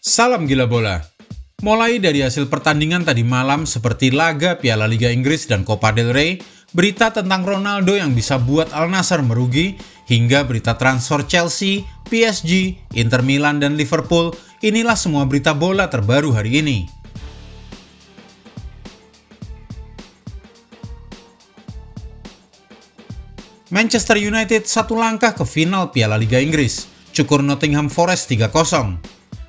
Salam gila bola. Mulai dari hasil pertandingan tadi malam seperti laga Piala Liga Inggris dan Copa del Rey, berita tentang Ronaldo yang bisa buat Al Nassr merugi, hingga berita transfer Chelsea, PSG, Inter Milan, dan Liverpool, inilah semua berita bola terbaru hari ini. Manchester United satu langkah ke final Piala Liga Inggris, cukur Nottingham Forest 3-0.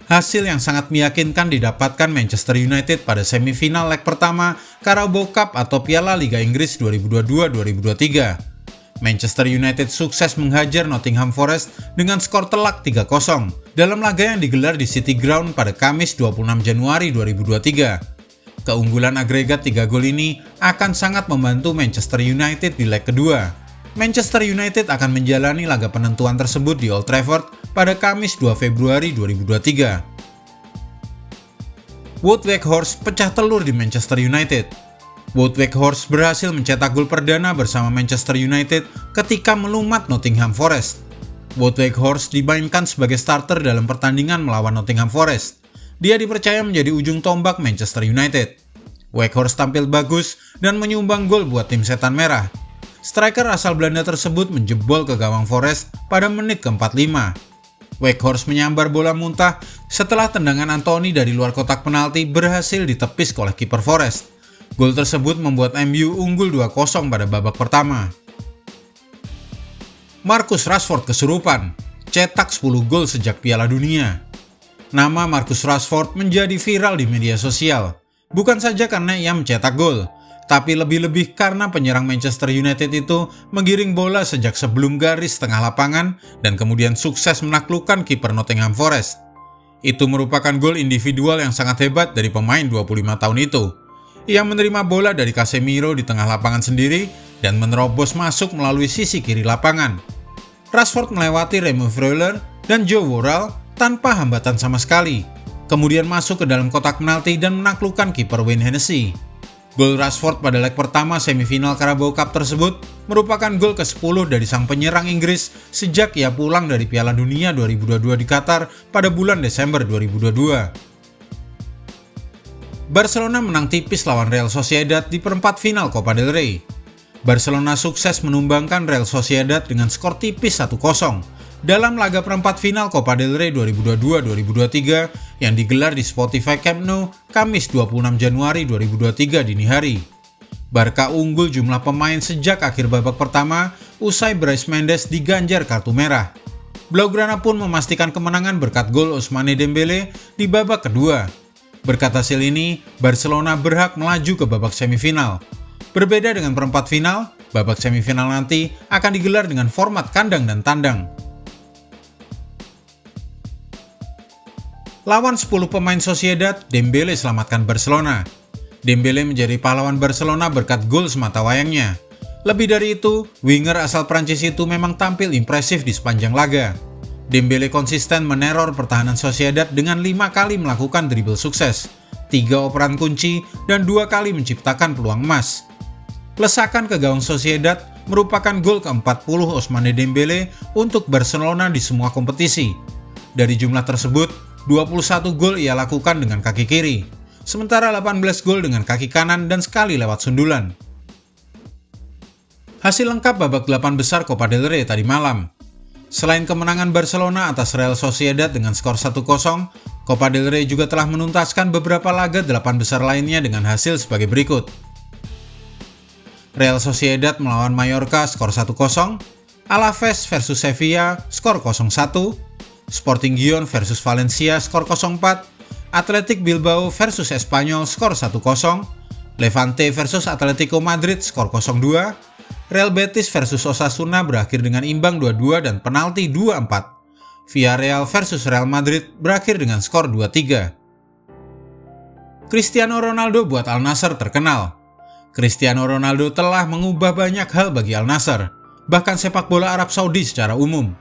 Hasil yang sangat meyakinkan didapatkan Manchester United pada semifinal leg pertama Carabao Cup atau Piala Liga Inggris 2022-2023. Manchester United sukses menghajar Nottingham Forest dengan skor telak 3-0 dalam laga yang digelar di City Ground pada Kamis 26 Januari 2023. Keunggulan agregat 3 gol ini akan sangat membantu Manchester United di leg kedua. Manchester United akan menjalani laga penentuan tersebut di Old Trafford pada Kamis 2 Februari 2023. Wout Weghorst pecah telur di Manchester United. Wout Weghorst berhasil mencetak gol perdana bersama Manchester United ketika melumat Nottingham Forest. Wout Weghorst dimainkan sebagai starter dalam pertandingan melawan Nottingham Forest. Dia dipercaya menjadi ujung tombak Manchester United. Weghorst tampil bagus dan menyumbang gol buat tim Setan Merah. Striker asal Belanda tersebut menjebol ke gawang Forest pada menit ke-45. Weghorst menyambar bola muntah setelah tendangan Anthony dari luar kotak penalti berhasil ditepis oleh kiper Forest. Gol tersebut membuat MU unggul 2-0 pada babak pertama. Marcus Rashford kesurupan, cetak 10 gol sejak Piala Dunia. Nama Marcus Rashford menjadi viral di media sosial, bukan saja karena ia mencetak gol, tapi lebih-lebih karena penyerang Manchester United itu menggiring bola sejak sebelum garis tengah lapangan dan kemudian sukses menaklukkan kiper Nottingham Forest. Itu merupakan gol individual yang sangat hebat dari pemain 25 tahun itu. Ia menerima bola dari Casemiro di tengah lapangan sendiri dan menerobos masuk melalui sisi kiri lapangan. Rashford melewati Remo Freuler dan Joe Worrall tanpa hambatan sama sekali, kemudian masuk ke dalam kotak penalti dan menaklukkan kiper Wayne Hennessy. Gol Rashford pada leg pertama semifinal Carabao Cup tersebut merupakan gol ke-10 dari sang penyerang Inggris sejak ia pulang dari Piala Dunia 2022 di Qatar pada bulan Desember 2022. Barcelona menang tipis lawan Real Sociedad di perempat final Copa del Rey. Barcelona sukses menumbangkan Real Sociedad dengan skor tipis 1-0 dalam laga perempat final Copa del Rey 2022-2023 yang digelar di Spotify Camp Nou Kamis 26 Januari 2023 dini hari. Barca unggul jumlah pemain sejak akhir babak pertama usai Brais Mendes diganjar kartu merah. Blaugrana pun memastikan kemenangan berkat gol Ousmane Dembele di babak kedua. Berkat hasil ini, Barcelona berhak melaju ke babak semifinal. Berbeda dengan perempat final, babak semifinal nanti akan digelar dengan format kandang dan tandang. Lawan 10 pemain Sociedad, Dembele selamatkan Barcelona. Dembele menjadi pahlawan Barcelona berkat gol semata wayangnya. Lebih dari itu, winger asal Prancis itu memang tampil impresif di sepanjang laga. Dembele konsisten meneror pertahanan Sociedad dengan 5 kali melakukan dribble sukses, 3 operan kunci, dan 2 kali menciptakan peluang emas. Lesakan ke gawang Sociedad merupakan gol ke-40 Ousmane Dembele untuk Barcelona di semua kompetisi. Dari jumlah tersebut, 21 gol ia lakukan dengan kaki kiri, sementara 18 gol dengan kaki kanan dan sekali lewat sundulan. Hasil lengkap babak 8 besar Copa del Rey tadi malam. Selain kemenangan Barcelona atas Real Sociedad dengan skor 1-0, Copa del Rey juga telah menuntaskan beberapa laga 8 besar lainnya dengan hasil sebagai berikut. Real Sociedad melawan Mallorca skor 1-0, Alaves versus Sevilla skor 0-1, Sporting Gijon versus Valencia skor 0-4, Athletic Bilbao versus Espanyol skor 1-0, Levante versus Atletico Madrid skor 0-2, Real Betis versus Osasuna berakhir dengan imbang 2-2 dan penalti 2-4. Villarreal versus Real Madrid berakhir dengan skor 2-3. Cristiano Ronaldo buat Al Nassr terkenal. Cristiano Ronaldo telah mengubah banyak hal bagi Al Nassr, bahkan sepak bola Arab Saudi secara umum.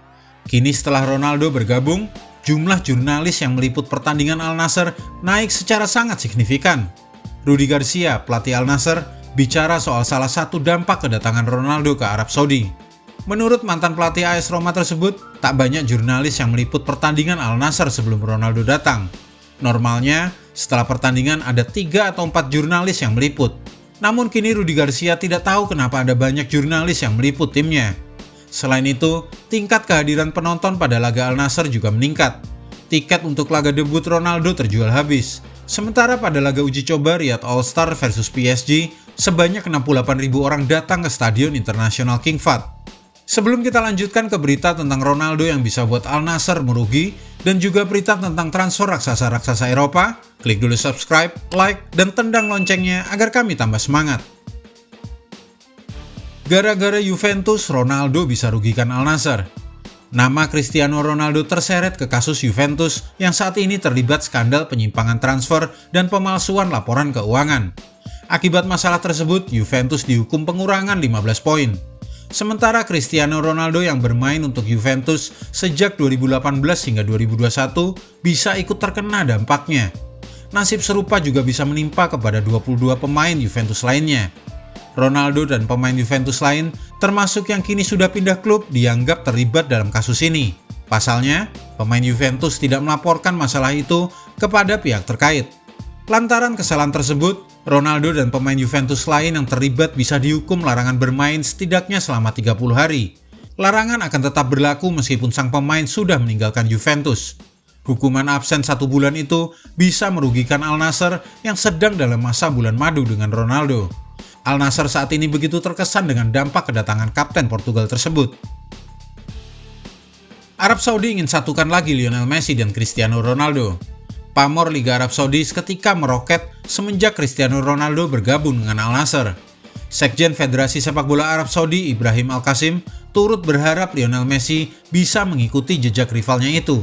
Kini setelah Ronaldo bergabung, jumlah jurnalis yang meliput pertandingan Al Nassr naik secara sangat signifikan. Rudi Garcia, pelatih Al Nassr, bicara soal salah satu dampak kedatangan Ronaldo ke Arab Saudi. Menurut mantan pelatih AS Roma tersebut, tak banyak jurnalis yang meliput pertandingan Al Nassr sebelum Ronaldo datang. Normalnya, setelah pertandingan ada 3 atau 4 jurnalis yang meliput. Namun kini Rudi Garcia tidak tahu kenapa ada banyak jurnalis yang meliput timnya. Selain itu, tingkat kehadiran penonton pada laga Al Nassr juga meningkat. Tiket untuk laga debut Ronaldo terjual habis. Sementara pada laga uji coba Riyadh All-Star versus PSG, sebanyak 68.000 orang datang ke Stadion Internasional King Fahd. Sebelum kita lanjutkan ke berita tentang Ronaldo yang bisa buat Al Nassr merugi, dan juga berita tentang transfer raksasa-raksasa Eropa, klik dulu subscribe, like, dan tendang loncengnya agar kami tambah semangat. Gara-gara Juventus, Ronaldo bisa rugikan Al Nassr. Nama Cristiano Ronaldo terseret ke kasus Juventus yang saat ini terlibat skandal penyimpangan transfer dan pemalsuan laporan keuangan. Akibat masalah tersebut, Juventus dihukum pengurangan 15 poin. Sementara Cristiano Ronaldo yang bermain untuk Juventus sejak 2018 hingga 2021 bisa ikut terkena dampaknya. Nasib serupa juga bisa menimpa kepada 22 pemain Juventus lainnya. Ronaldo dan pemain Juventus lain, termasuk yang kini sudah pindah klub, dianggap terlibat dalam kasus ini. Pasalnya, pemain Juventus tidak melaporkan masalah itu kepada pihak terkait. Lantaran kesalahan tersebut, Ronaldo dan pemain Juventus lain yang terlibat bisa dihukum larangan bermain setidaknya selama 30 hari. Larangan akan tetap berlaku meskipun sang pemain sudah meninggalkan Juventus. Hukuman absen 1 bulan itu bisa merugikan Al Nassr yang sedang dalam masa bulan madu dengan Ronaldo. Al Nassr saat ini begitu terkesan dengan dampak kedatangan kapten Portugal tersebut. Arab Saudi ingin satukan lagi Lionel Messi dan Cristiano Ronaldo. Pamor Liga Arab Saudi seketika meroket semenjak Cristiano Ronaldo bergabung dengan Al Nassr. Sekjen Federasi Sepak Bola Arab Saudi Ibrahim Al-Qasim turut berharap Lionel Messi bisa mengikuti jejak rivalnya itu.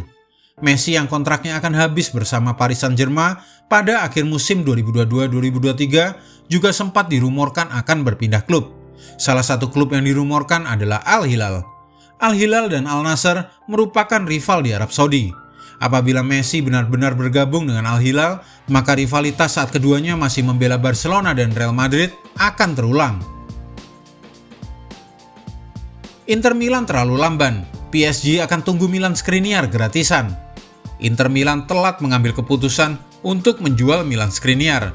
Messi yang kontraknya akan habis bersama Paris Saint-Germain pada akhir musim 2022-2023 juga sempat dirumorkan akan berpindah klub. Salah satu klub yang dirumorkan adalah Al Hilal. Al Hilal dan Al Nassr merupakan rival di Arab Saudi. Apabila Messi benar-benar bergabung dengan Al Hilal, maka rivalitas saat keduanya masih membela Barcelona dan Real Madrid akan terulang. Inter Milan terlalu lamban, PSG akan tunggu Milan Skriniar gratisan. Inter Milan telat mengambil keputusan untuk menjual Milan Skriniar.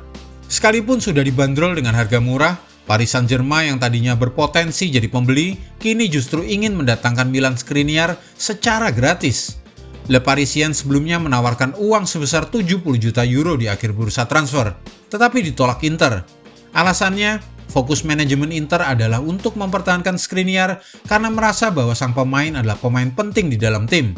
Sekalipun sudah dibanderol dengan harga murah, Paris Saint-Germain yang tadinya berpotensi jadi pembeli, kini justru ingin mendatangkan Milan Skriniar secara gratis. Le Parisien sebelumnya menawarkan uang sebesar 70 juta euro di akhir bursa transfer, tetapi ditolak Inter. Alasannya, fokus manajemen Inter adalah untuk mempertahankan Skriniar karena merasa bahwa sang pemain adalah pemain penting di dalam tim.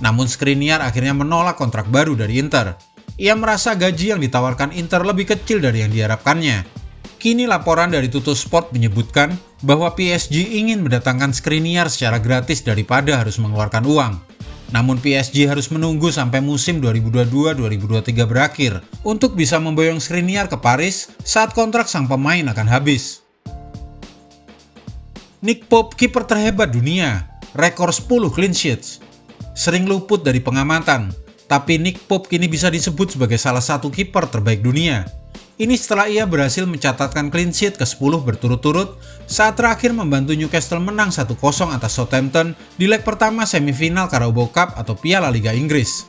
Namun Skriniar akhirnya menolak kontrak baru dari Inter. Ia merasa gaji yang ditawarkan Inter lebih kecil dari yang diharapkannya. Kini laporan dari Tuttosport menyebutkan bahwa PSG ingin mendatangkan Skriniar secara gratis daripada harus mengeluarkan uang. Namun PSG harus menunggu sampai musim 2022-2023 berakhir untuk bisa memboyong Skriniar ke Paris saat kontrak sang pemain akan habis. Nick Pope, kiper terhebat dunia, rekor 10 clean sheets. Sering luput dari pengamatan, tapi Nick Pope kini bisa disebut sebagai salah satu kiper terbaik dunia. Ini setelah ia berhasil mencatatkan clean sheet ke-10 berturut-turut saat terakhir membantu Newcastle menang 1-0 atas Southampton di leg pertama semifinal Carabao Cup atau Piala Liga Inggris.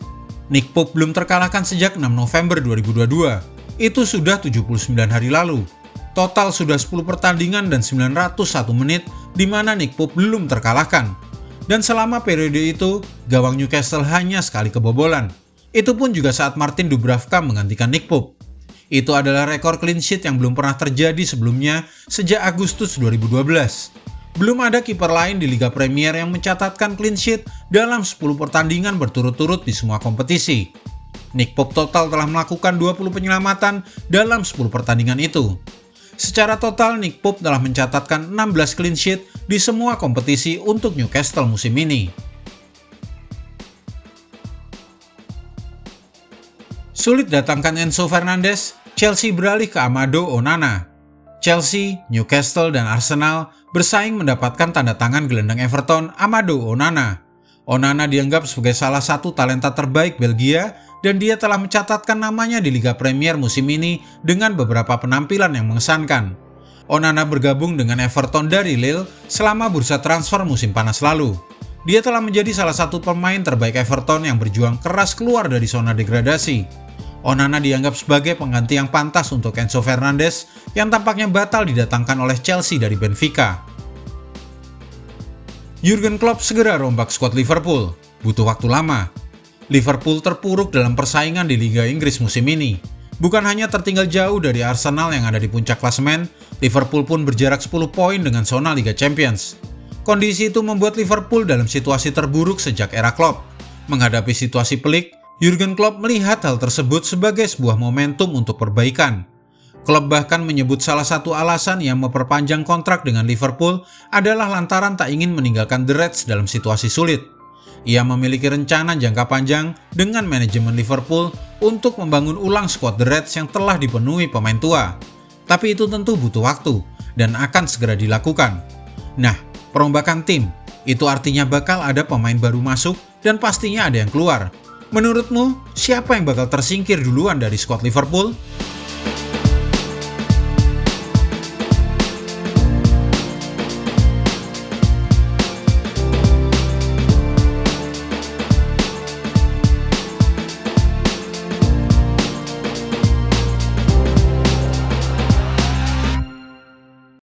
Nick Pope belum terkalahkan sejak 6 November 2022. Itu sudah 79 hari lalu. Total sudah 10 pertandingan dan 901 menit di mana Nick Pope belum terkalahkan. Dan selama periode itu, gawang Newcastle hanya sekali kebobolan. Itu pun juga saat Martin Dubravka menggantikan Nick Pope. Itu adalah rekor clean sheet yang belum pernah terjadi sebelumnya sejak Agustus 2012. Belum ada kiper lain di Liga Premier yang mencatatkan clean sheet dalam 10 pertandingan berturut-turut di semua kompetisi. Nick Pope total telah melakukan 20 penyelamatan dalam 10 pertandingan itu. Secara total, Nick Pope telah mencatatkan 16 clean sheet di semua kompetisi untuk Newcastle musim ini. Sulit datangkan Enzo Fernandez, Chelsea beralih ke Amado Onana. Chelsea, Newcastle, dan Arsenal bersaing mendapatkan tanda tangan gelandang Everton Amado Onana. Onana dianggap sebagai salah satu talenta terbaik Belgia dan dia telah mencatatkan namanya di Liga Premier musim ini dengan beberapa penampilan yang mengesankan. Onana bergabung dengan Everton dari Lille selama bursa transfer musim panas lalu. Dia telah menjadi salah satu pemain terbaik Everton yang berjuang keras keluar dari zona degradasi. Onana dianggap sebagai pengganti yang pantas untuk Enzo Fernandez yang tampaknya batal didatangkan oleh Chelsea dari Benfica. Jurgen Klopp segera rombak skuad Liverpool. Butuh waktu lama. Liverpool terpuruk dalam persaingan di Liga Inggris musim ini. Bukan hanya tertinggal jauh dari Arsenal yang ada di puncak klasemen, Liverpool pun berjarak 10 poin dengan zona Liga Champions. Kondisi itu membuat Liverpool dalam situasi terburuk sejak era Klopp. Menghadapi situasi pelik, Jurgen Klopp melihat hal tersebut sebagai sebuah momentum untuk perbaikan. Klopp bahkan menyebut salah satu alasan yang memperpanjang kontrak dengan Liverpool adalah lantaran tak ingin meninggalkan The Reds dalam situasi sulit. Ia memiliki rencana jangka panjang dengan manajemen Liverpool untuk membangun ulang skuad The Reds yang telah dipenuhi pemain tua. Tapi itu tentu butuh waktu dan akan segera dilakukan. Nah, perombakan tim, itu artinya bakal ada pemain baru masuk dan pastinya ada yang keluar. Menurutmu, siapa yang bakal tersingkir duluan dari skuad Liverpool?